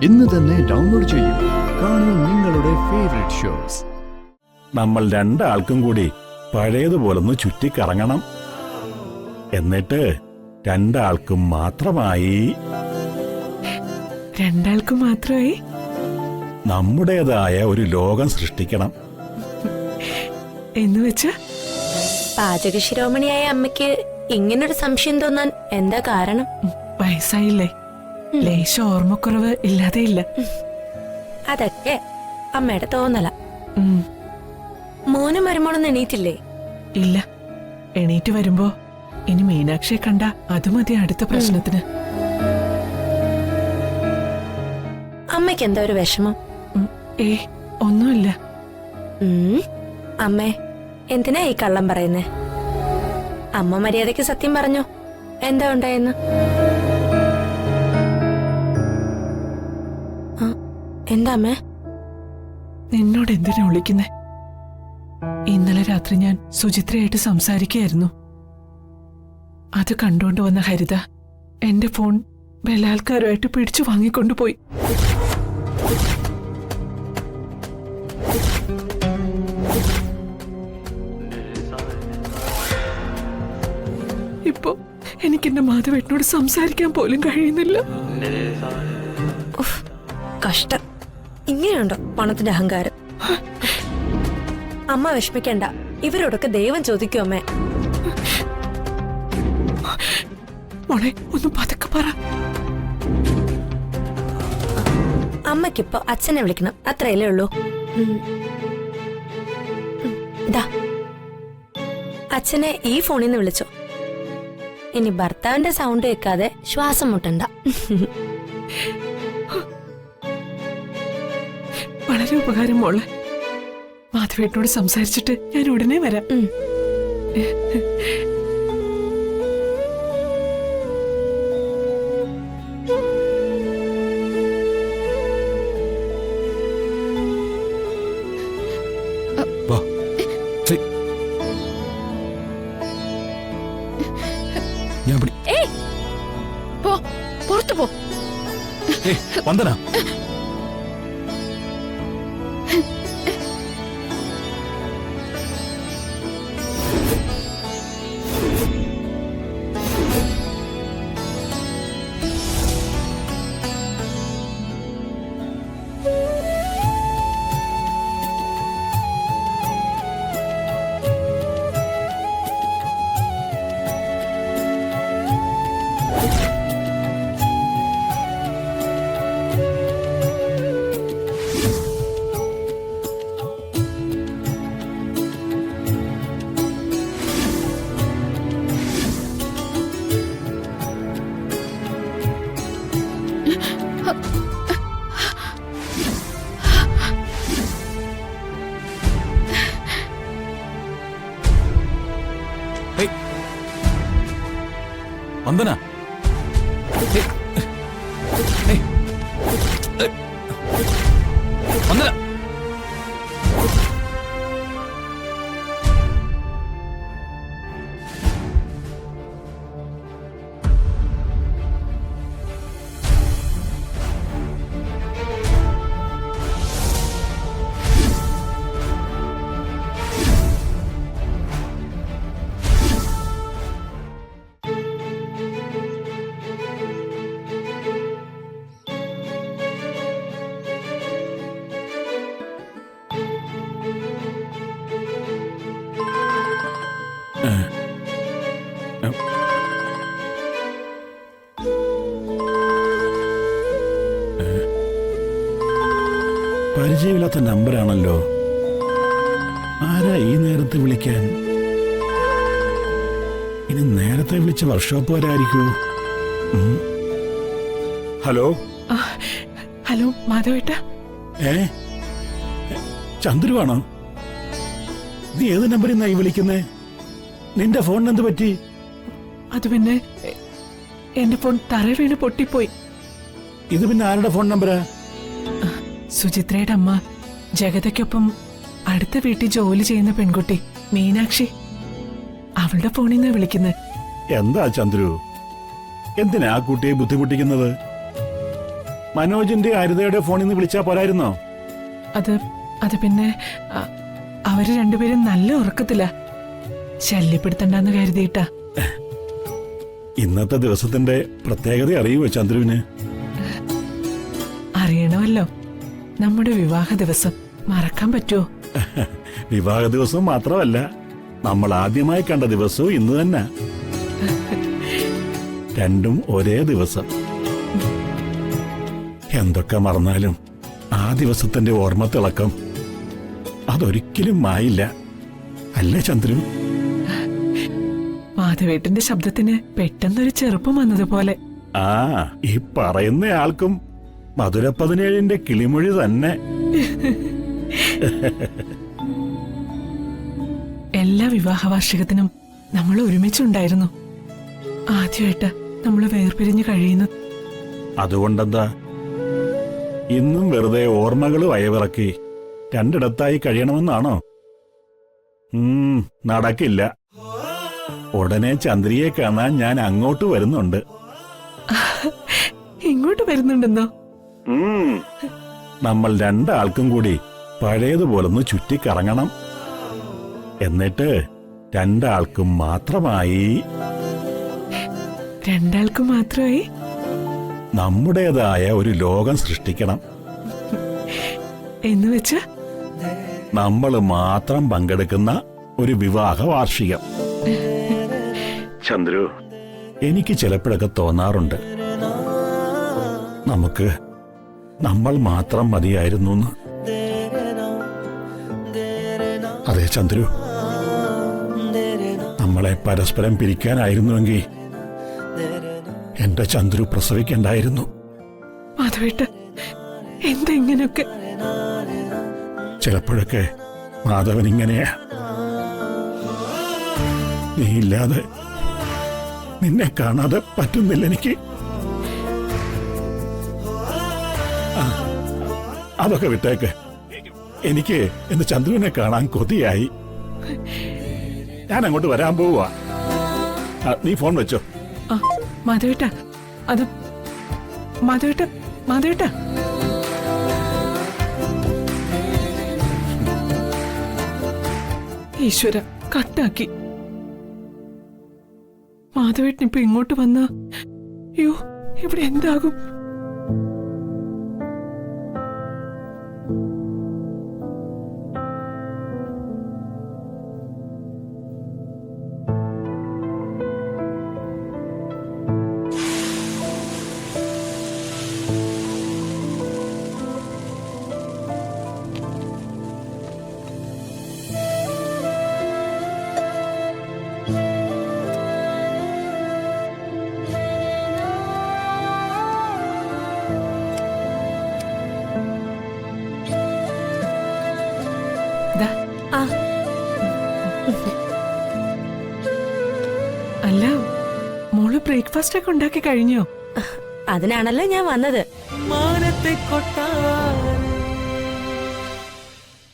ഇന്ന് തന്നെ ഡൗൺലോഡ് ചെയ്യൂ. കാണൂ നിങ്ങളുടെ ഫേവറേറ്റ് ഷോസ്. നമ്മൾ രണ്ടാൾക്കും കൂടി പഴയതുപോലൊന്ന് ചുറ്റിക്കറങ്ങണം. എന്നിട്ട് രണ്ടാൾക്കും മാത്രമായി നമ്മുടേതായ ഒരു ലോകം സൃഷ്ടിക്കണം. എന്നുവെച്ചാ പാചക ശിരോമണിയായ അമ്മയ്ക്ക് ഇങ്ങനൊരു സംശയം തോന്നാൻ എന്താ കാരണം? വയസ്സായില്ലേ, ലേശ ഓർമ്മക്കുറവ് ഇല്ലാതെ ഇല്ല. അതൊക്കെ അമ്മയുടെ തോന്നല. മോനും മരുമോളൊന്നും എണീറ്റില്ലേ? ഇല്ല, എണീറ്റ് വരുമ്പോ ഇനി മീനാക്ഷിയെ കണ്ട അത് മതി അടുത്ത പ്രശ്നത്തിന്. അമ്മയ്ക്ക് എന്താ ഒരു വിഷമം? ഒന്നുമില്ല. അമ്മേ, എന്തിനാ ഈ കള്ളം പറയുന്നേ? അമ്മ മര്യാദയ്ക്ക് സത്യം പറഞ്ഞോ, എന്താ ഉണ്ടായെന്ന്? എന്താ അമ്മേ? നിന്നോട് എന്തിനാ വിളിക്കുന്നേ? ഇന്നലെ രാത്രി ഞാൻ സുചിത്രയായിട്ട് സംസാരിക്കുകയായിരുന്നു. അത് കണ്ടുകൊണ്ട് വന്ന ഹരിത എന്റെ ഫോൺ ബലാത്കാരമായിട്ട് പിടിച്ചു വാങ്ങിക്കൊണ്ടുപോയി. ഇപ്പോ എനിക്ക് എന്റെ മാധവേട്ടനോട് സംസാരിക്കാൻ പോലും കഴിയുന്നില്ല. കഷ്ടം. ഇങ്ങനെയുണ്ടോ പണത്തിന്റെ അഹങ്കാരം? അമ്മ വിഷമിക്കണ്ട, ഇവരോടൊക്കെ ദൈവം ചോദിക്കും അമ്മേ. മോളെ, ഒന്ന് പതുക്കെ പറ. അമ്മയ്ക്കിപ്പോ അച്ഛനെ വിളിക്കണം, അത്രയല്ലേ ഉള്ളൂ. ഇതാ, അച്ഛനെ ഈ ഫോണിൽ നിന്ന് വിളിച്ചോ. ഇനി ഭർത്താവിന്റെ സൗണ്ട് കേൾക്കാതെ ശ്വാസം മുട്ടണ്ട. വളരെ ഉപകാരം മോളെ. മാധവേട്ടനോട് സംസാരിച്ചിട്ട് ഞാൻ ഉടനെ വരാം. പുറത്തു പോ. വന്ദന, വന്ദന, വന്ദന. പരിചയമില്ലാത്ത നമ്പറാണല്ലോ. ആരാ ഈ നേരത്തെ വിളിക്കാൻ? ഇനി നേരത്തെ വിളിച്ച വർക്ക്ഷോപ്പുകാരായിരിക്കൂ. Hello hello മാധവേട്ട. ചന്ദ്രുവാണോ? നീ ഏത് നമ്പറിൽ നിന്നായി വിളിക്കുന്നേ? നിന്റെ ഫോണിന് എന്ത് പറ്റി? അത് പിന്നെ എന്റെ ഫോൺ തറ വീണ് പൊട്ടിപ്പോയി. ഇത് പിന്നെ ആരുടെ ഫോൺ നമ്പരാ? സുചിത്രയുടെ അമ്മ ജഗതയ്ക്കൊപ്പം അടുത്ത വീട്ടിൽ ജോലി ചെയ്യുന്ന പെൺകുട്ടി മീനാക്ഷി, അവളുടെ ഫോണിൽ നിന്നാ വിളിക്കുന്നത്. എന്താ ചന്ദ്രു, എന്തിനാ ആ കുട്ടിയെ ബുദ്ധിമുട്ടിക്കുന്നത്? മനോജിന്റെ ഹരിതയുടെ ഫോണിൽ നിന്ന് വിളിച്ചാ പോരായിരുന്നോ? അത് പിന്നെ അവര് രണ്ടുപേരും നല്ല ഉറക്കത്തില്ല. ശല്യപ്പെടുത്തണ്ടെന്ന് കരുതിയിട്ടാ. ഇന്നത്തെ ദിവസത്തിന്റെ പ്രത്യേകത അറിയുമോ ചന്ദ്രുവിന്? അറിയണമല്ലോ. നമ്മുടെ വിവാഹ ദിവസം മറക്കാൻ പറ്റുമോ? വിവാഹ ദിവസം മാത്രമല്ല, നമ്മൾ ആദ്യമായി കണ്ട ദിവസവും ഇന്ന് തന്നെ. രണ്ടും ഒരേ ദിവസം. എന്തൊക്കെ മറന്നാലും ആ ദിവസത്തിന്റെ ഓർമ്മ തിളക്കം അതൊരിക്കലും മായില്ല. അല്ലേ ചന്ദ്രു? മാധവേട്ടന്റെ ശബ്ദത്തിന് പെട്ടെന്നൊരു ചെറുപ്പം വന്നതുപോലെ. ആ, ഈ പറയുന്ന ആൾക്കും മധുര 17ന്റെ കിളിമൊഴി തന്നെ. എല്ലാ വിവാഹ വാർഷികത്തിനും നമ്മൾ ഒരുമിച്ചുണ്ടായിരുന്നു. ആദ്യമായിട്ട് നമ്മൾ വേർപിരിഞ്ഞ് കഴിയുന്നു. അതുകൊണ്ടെന്താ ഇന്നും വെറുതെ ഓർമ്മകൾ അയവിറക്കി രണ്ടിടത്തായി കഴിയണമെന്നാണോ? നടക്കില്ല. ഉടനെ ചന്ദ്രിയെ കാണാൻ ഞാൻ അങ്ങോട്ട് വരുന്നുണ്ട്. ഇങ്ങോട്ട് വരുന്നുണ്ടെന്നോ? നമ്മൾ രണ്ടാൾക്കും കൂടി പഴയതുപോലൊന്ന് ചുറ്റിക്കറങ്ങണം. എന്നിട്ട് രണ്ടാൾക്കും മാത്രമായി നമ്മുടേതായ ഒരു ലോകം സൃഷ്ടിക്കണം. എന്ന് വെച്ച് നമ്മൾ മാത്രം പങ്കെടുക്കുന്ന ഒരു വിവാഹ വാർഷികം. ചന്ദ്രു, എനിക്ക് ചിലപ്പോഴൊക്കെ തോന്നാറുണ്ട് നമുക്ക് നമ്മൾ മാത്രം മതിയായിരുന്നു. അതെ ചന്ദ്രു, നമ്മളെ പരസ്പരം പിരിക്കാനായിരുന്നുവെങ്കിൽ എന്റെ ചന്ദ്രു പ്രസവിക്കണ്ടായിരുന്നു. മാധവേട്ട, എന്താ ഇങ്ങനെയൊക്കെ? ചിലപ്പോഴൊക്കെ മാധവൻ ഇങ്ങനെയാ. നീ ഇല്ലാതെ, നിന്നെ കാണാതെ പറ്റുന്നില്ല എനിക്ക്. അതൊക്കെ വിട്ടേക്ക്. എനിക്ക് എന്റെ ചന്ദ്രുവിനെ കാണാൻ കൊതിയായി. ഞാൻ അങ്ങോട്ട് വരാൻ പോവാ. നീ ഫോൺ വെച്ചോ. മാധവേട്ട, അത് മാധവേട്ട ഈശ്വര, കട്ടാക്കി. മാധവേട്ടൻ ഇപ്പൊ ഇങ്ങോട്ട് വന്ന അയ്യോ, ഇവിടെ എന്താകും? അല്ല, മോള് ബ്രേക്ക്ഫാസ്റ്റ് ഒക്കെ ഉണ്ടാക്കി കഴിഞ്ഞോ? അതിനാണല്ലോ ഞാൻ വന്നത്. മാനത്തെ കൊട്ടാ